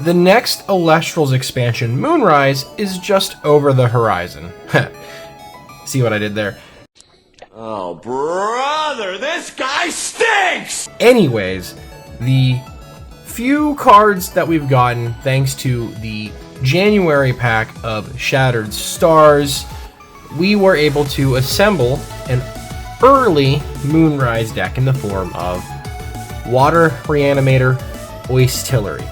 the next Elestrals expansion, Moonrise, is just over the horizon. See what I did there? Oh, brother, this guy stinks! Anyways, the few cards that we've gotten thanks to the January pack of Shattered Stars, we were able to assemble an early Moonrise deck in the form of Water Reanimator Oystillery.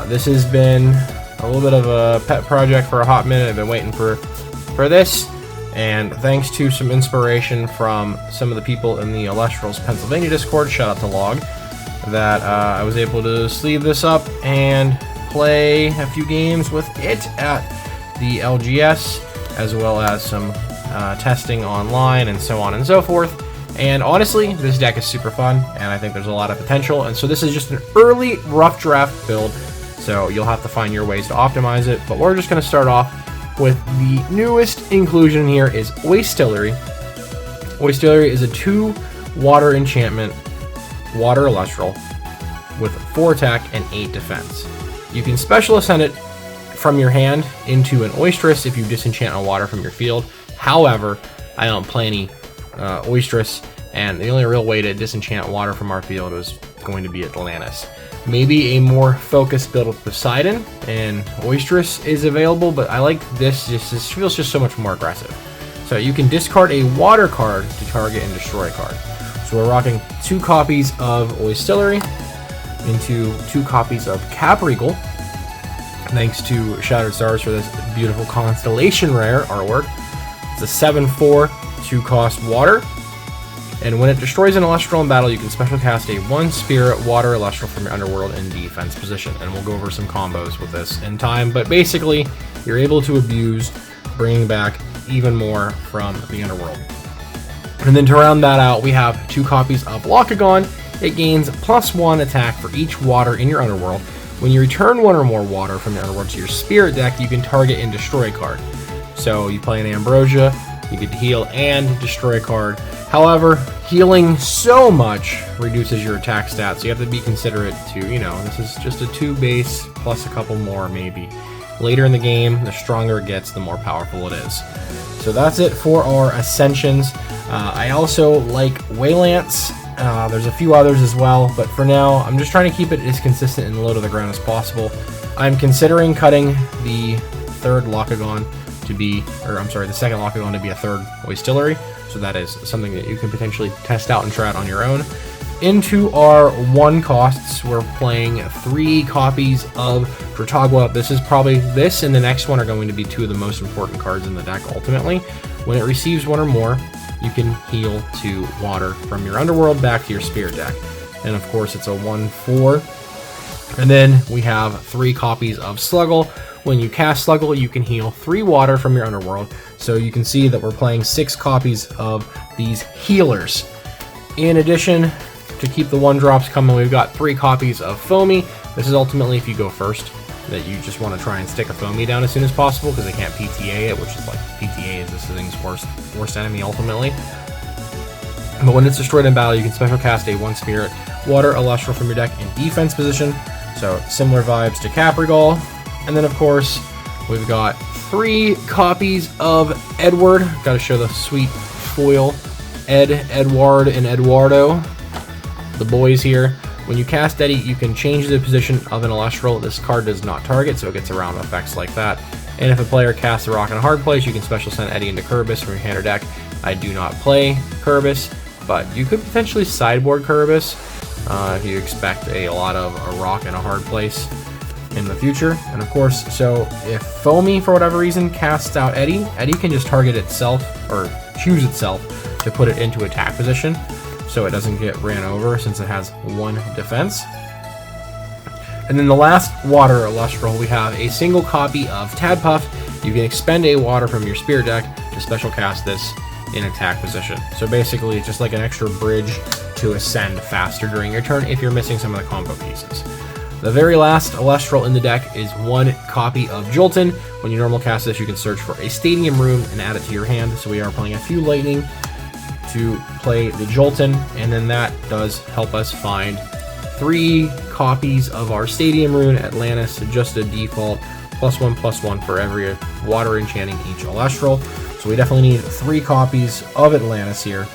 This has been a little bit of a pet project for a hot minute. I've been waiting for this, and thanks to some inspiration from some of the people in the Elestrals Pennsylvania Discord, shout out to Log, that I was able to sleeve this up and play a few games with it at the LGS, as well as some testing online and so on and so forth. And honestly, this deck is super fun, and I think there's a lot of potential. And so this is just an early rough draft build, so you'll have to find your ways to optimize it. But we're just going to start off with the newest inclusion here is Oystillery. Oystillery is a 2 water enchantment, water Elestral, with 4 attack and 8 defense. You can special ascend it from your hand into an Oystress if you disenchant a water from your field. However, I don't play any Oystress, and the only real way to disenchant water from our field is going to be Atlantis. Maybe a more focused build with Poseidon and Oystress is available, but I like this. This feels just so much more aggressive. So you can discard a water card to target and destroy a card. So we're rocking 2 copies of Oystillery into 2 copies of Capreagle, thanks to Shattered Stars for this beautiful Constellation Rare artwork. It's a 7/4 2-cost water, and when it destroys an Elestral in battle, you can special cast a 1-spirit water Elestral from your underworld in defense position. And we'll go over some combos with this in time, but basically you're able to abuse, bringing back even more from the underworld. And then to round that out, we have 2 copies of Locagon. It gains +1 attack for each water in your underworld. When you return 1 or more water from your underworld to your spirit deck, you can target and destroy a card. So you play an Ambrosia, you get to heal and destroy a card. However, healing so much reduces your attack stats, so you have to be considerate to, this is just a 2 base plus a couple more maybe. Later in the game, the stronger it gets, the more powerful it is. So that's it for our Ascensions. I also like Waylance. There's a few others as well, but for now, I'm just trying to keep it as consistent and low to the ground as possible. I'm considering cutting the third Locagon to be, the second Locagon to be a third Oystillery, so that is something that you can potentially test out and try out on your own. Into our 1 costs, we're playing 3 copies of Drotagwa. This and the next one are going to be 2 of the most important cards in the deck ultimately. When it receives 1 or more, you can heal 2 water from your underworld back to your spirit deck. And of course it's a 1/4. And then we have 3 copies of Sluggle. When you cast Sluggle, you can heal 3 water from your underworld. So you can see that we're playing 6 copies of these healers. In addition, to keep the 1-drops coming, we've got 3 copies of Foamy. This is ultimately if you go first, that you just want to try and stick a Foamy down as soon as possible, because they can't PTA it, which is like, PTA is this thing's worst enemy ultimately. But when it's destroyed in battle, you can special cast a 1-spirit water Elestral from your deck in defense position. So similar vibes to Capreagle. And then of course, we've got 3 copies of Edward. Got to show the sweet foil. Edward, and Eduardo, the boys here. When you cast Eddie, you can change the position of an Elestral. This card does not target, so it gets around effects like that. And if a player casts a rock in a hard place, you can special send Eddie into Kerberos from your hand or deck. I do not play Kerberos, but you could potentially sideboard Kerberos if you expect a lot of a rock in a hard place in the future. And of course, so if Foamy for whatever reason casts out Eddie, Eddie can just target itself or choose itself to put it into attack position, so it doesn't get ran over since it has 1 defense. And then the last water Elestral, we have a single copy of Tadpuff. You can expend a water from your spirit deck to special cast this in attack position. So basically it's just like an extra bridge to ascend faster during your turn if you're missing some of the combo pieces. The very last Elestral in the deck is 1 copy of Jolton. When you normal cast this, you can search for a Stadium Room and add it to your hand. So we are playing a few Lightning to play the Jolton, and then that does help us find 3 copies of our Stadium Rune, Atlantis, just a default +1/+1 for every water enchanting each Elestral. So we definitely need 3 copies of Atlantis here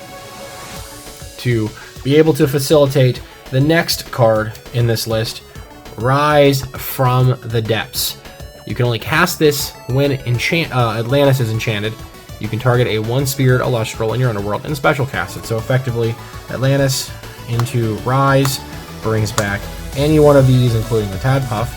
to be able to facilitate the next card in this list, Rise from the Depths. You can only cast this when Atlantis is enchanted. You can target a 1-spirit Elestral in your underworld and special cast it. So effectively, Atlantis into Rise brings back any one of these, including the Tadpuff,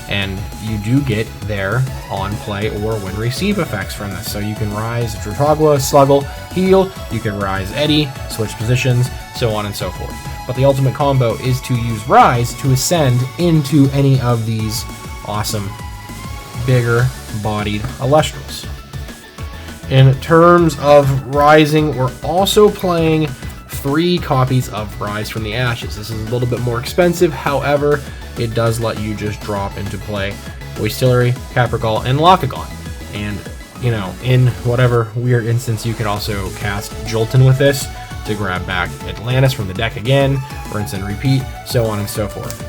and you do get their on play or when receive effects from this. So you can Rise Drutagwa, Sluggle, heal, you can Rise Eddie, switch positions, so on and so forth. But the ultimate combo is to use Rise to ascend into any of these awesome, bigger bodied Elestrals. In terms of Rising, we're also playing 3 copies of Rise from the Ashes. This is a little bit more expensive, however, it does let you just drop into play Oystillery, Caprigal, and Lockagon. And, you know, in whatever weird instance, you can also cast Jolton with this to grab back Atlantis from the deck again, rinse and repeat, so on and so forth.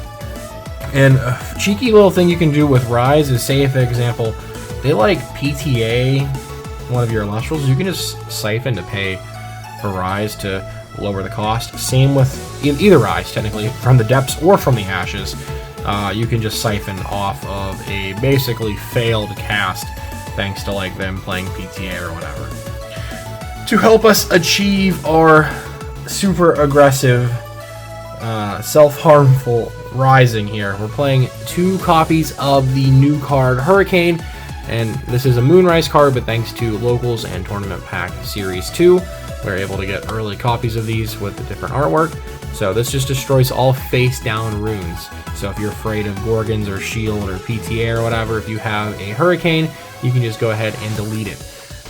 And a cheeky little thing you can do with Rise is, say, for example, they like PTA one of your Elestrals, you can just siphon to pay for Rise to lower the cost. Same with either Rise, technically, from the Depths or from the Ashes. You can just siphon off of a basically failed cast, thanks to like them playing PTA or whatever. To help us achieve our super aggressive, self-harmful Rising here, we're playing 2 copies of the new card Hurricane, and this is a Moonrise card, but thanks to Locals and Tournament Pack Series 2, we're able to get early copies of these with the different artwork. So this just destroys all face-down runes. So if you're afraid of Gorgons or Shield or PTA or whatever, if you have a Hurricane, you can just go ahead and delete it.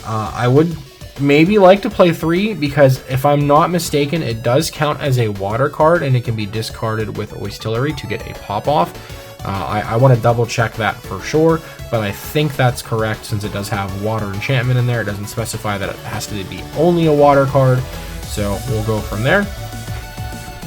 I would maybe like to play 3, because if I'm not mistaken, it does count as a water card, and it can be discarded with Oystillery to get a pop-off. I want to double check that for sure, but I think that's correct since it does have water enchantment in there. It doesn't specify that it has to be only a water card, so we'll go from there.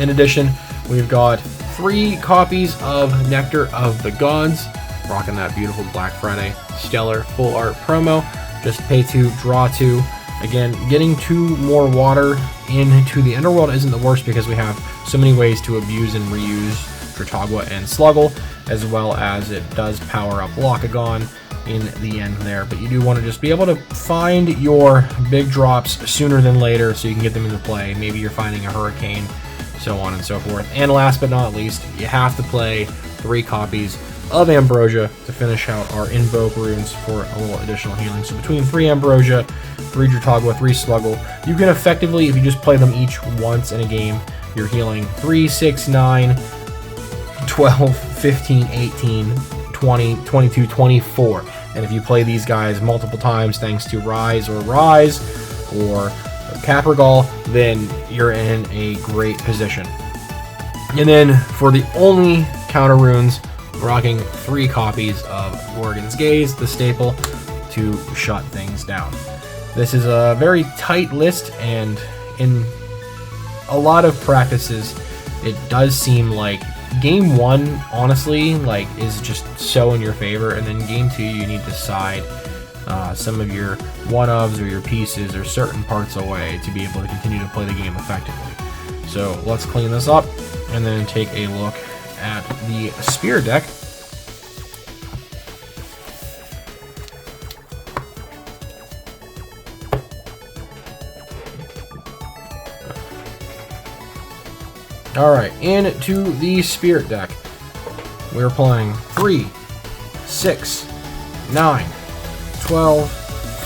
In addition, we've got 3 copies of Nectar of the Gods, rocking that beautiful Black Friday Stellar full art promo. Just pay 2, draw 2. Again, getting 2 more water into the Underworld isn't the worst, because we have so many ways to abuse and reuse Drutagwa and Sluggle, as well as it does power up Lockagon in the end there. But you do want to just be able to find your big drops sooner than later so you can get them into play. Maybe you're finding a Hurricane, so on and so forth. And last but not least, you have to play 3 copies of Ambrosia to finish out our Invoke runes for a little additional healing. So between 3 Ambrosia, 3 Drutagwa, 3 Sluggle, you can effectively, if you just play them each once in a game, you're healing 3, 6, 9, 12, 15, 18, 20, 22, 24. And if you play these guys multiple times thanks to Rise or Caprigal, then you're in a great position. And then for the only counter runes, we're rocking 3 copies of Gorgon's Gaze, the staple, to shut things down. This is a very tight list, and in a lot of practices, it does seem like Game 1, honestly, like, is just so in your favor, and then Game 2, you need to side some of your one-ofs or your pieces or certain parts away to be able to continue to play the game effectively. So let's clean this up and then take a look at the Spear deck. Alright, into the Spirit deck. We're playing 3, 6, 9, 12,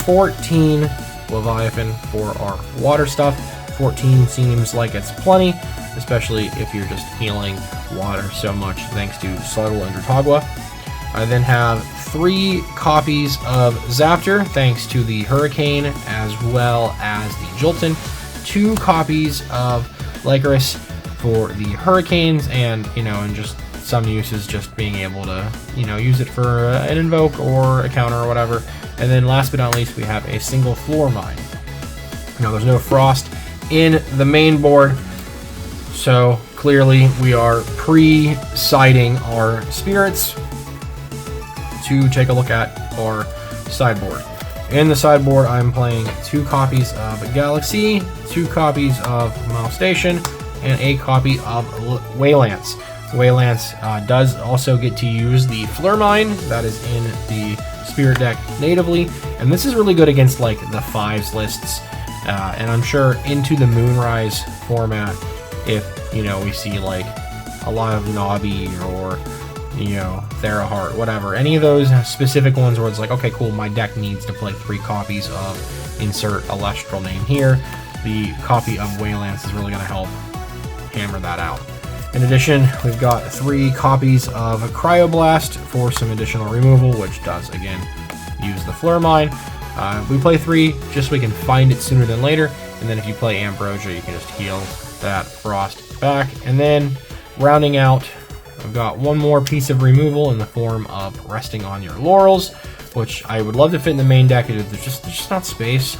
14 Leviathan for our water stuff. 14 seems like it's plenty, especially if you're just healing water so much thanks to Sluggle and Drutagwa. I then have 3 copies of Zaptor thanks to the Hurricane as well as the Jolton. 2 copies of Lycoris for the Hurricanes, and and just some uses, just being able to use it for an invoke or a counter or whatever. And then last but not least, we have a single floor mine. Now there's no frost in the main board, so clearly we are pre-siding our spirits to take a look at our sideboard. In the sideboard, I'm playing 2 copies of Galaxy, 2 copies of Mile Station, and a copy of Waylance. Waylance does also get to use the Flurmine that is in the Spirit deck natively, and this is really good against like the 5s lists, and I'm sure into the Moonrise format, if we see like a lot of Nobby or Theraheart, whatever, any of those specific ones where it's like, okay, cool, my deck needs to play 3 copies of insert Elestral name here, the copy of Waylance is really going to help hammer that out. In addition, we've got 3 copies of Cryoblast for some additional removal, which does, again, use the Flurmine. We play 3 just so we can find it sooner than later, and then if you play Ambrosia, you can just heal that Frost back. And then, rounding out, I've got 1 more piece of removal in the form of Resting on Your Laurels, which I would love to fit in the main deck, there's just not space.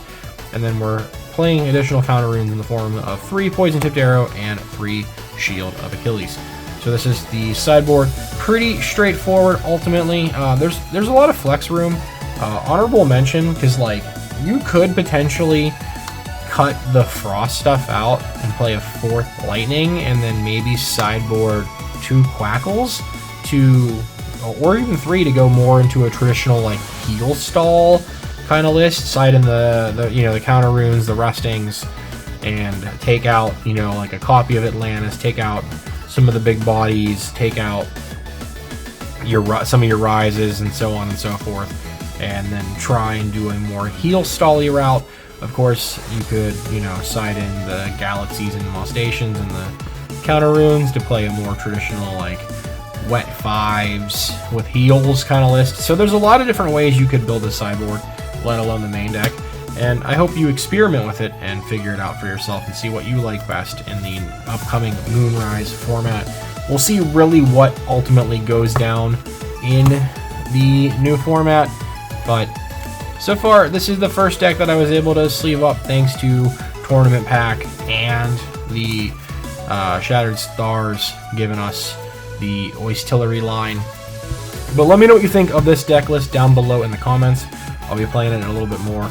And then we're playing additional counter runes in the form of 3 Poison Tipped Arrow and 3 Shield of Achilles. So this is the sideboard. Pretty straightforward, ultimately. There's a lot of flex room. Honorable mention, because like you could potentially cut the Frost stuff out and play a 4th Lightning, and then maybe sideboard 2 Quackles or even 3 to go more into a traditional like heal stall kind of list, side in the counter runes, the restings, and take out like a copy of Atlantis, take out some of the big bodies, take out some of your rises and so on and so forth, and then try and do a more heal stally route. Of course, you could side in the Galaxies and Mile Stations and the counter runes to play a more traditional like wet 5s with heals kind of list. So there's a lot of different ways you could build a sideboard, let alone the main deck, and I hope you experiment with it and figure it out for yourself and see what you like best in the upcoming Moonrise format. We'll see really what ultimately goes down in the new format, but so far this is the first deck that I was able to sleeve up thanks to Tournament Pack and the Shattered Stars giving us the Oystillery line. But let me know what you think of this deck list down below in the comments. I'll be playing it a little bit more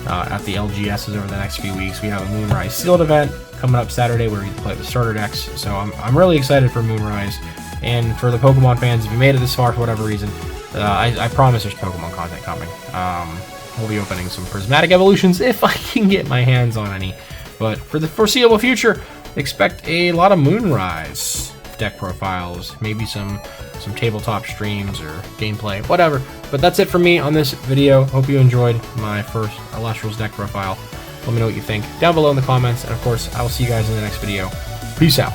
at the LGSs over the next few weeks. We have a Moonrise Sealed event coming up Saturday where we can play the starter decks, so I'm really excited for Moonrise. And for the Pokemon fans, if you made it this far for whatever reason, I promise there's Pokemon content coming. We'll be opening some Prismatic Evolutions if I can get my hands on any. But for the foreseeable future, expect a lot of Moonrise deck profiles, maybe some tabletop streams or gameplay, whatever. But that's it for me on this video. Hope you enjoyed my first Elestrals deck profile. Let me know what you think down below in the comments, and of course, I will see you guys in the next video. Peace out.